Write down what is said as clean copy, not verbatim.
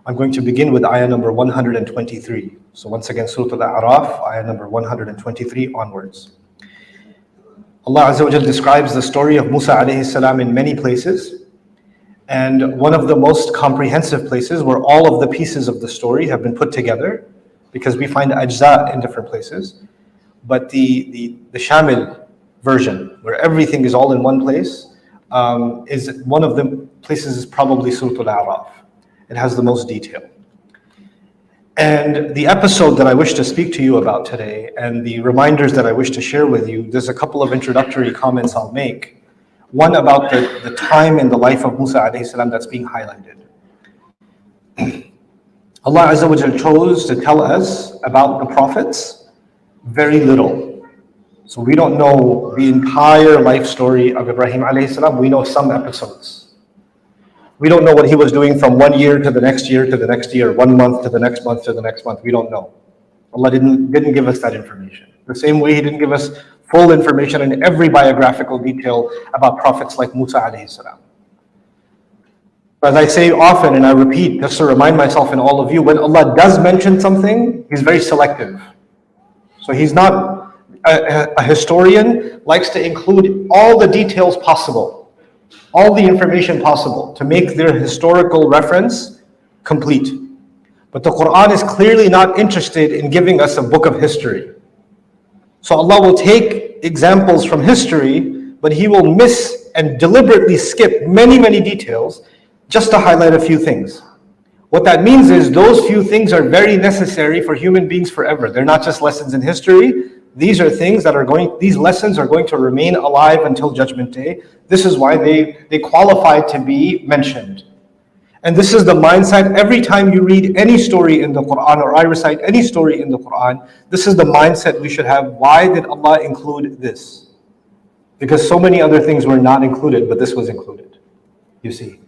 I'm going to begin with ayah number 123. So once again, Surah al-araf, ayah number 123 onwards. Allah Azza wa Jal describes the story of Musa alayhi salam in many places. And one of the most comprehensive places where all of the pieces of the story have been put together, because we find ajza in different places. But the shamil version, where everything is all in one place, is one of the places is probably Surah al-araf. It has the most detail. And the episode that I wish to speak to you about today, and the reminders that I wish to share with you, there's a couple of introductory comments I'll make. One about the time in the life of Musa alayhi salam that's being highlighted. Allah Azza wa Jal chose to tell us about the prophets very little. So we don't know the entire life story of Ibrahim alayhi salam. We know some episodes. We don't know what he was doing from 1 year to the next year to the next year, 1 month to the next month to the next month. We don't know. Allah didn't give us that information. The same way He didn't give us full information in every biographical detail about prophets like Musa alayhi salam. As I say often, and I repeat just to remind myself and all of you, when Allah does mention something, He's very selective. So He's not a historian, likes to include all the details possible, all the information possible to make their historical reference complete. But the Quran is clearly not interested in giving us a book of history. So Allah will take examples from history, but He will miss and deliberately skip many, many details just to highlight a few things. What that means is those few things are very necessary for human beings forever. They're not just lessons in history. These are things that these lessons are going to remain alive until Judgment Day. This is why they qualify to be mentioned. And this is the mindset every time you read any story in the Quran, or I recite any story in the Quran, this is the mindset we should have. Why did Allah include this? Because so many other things were not included, but this was included. You see.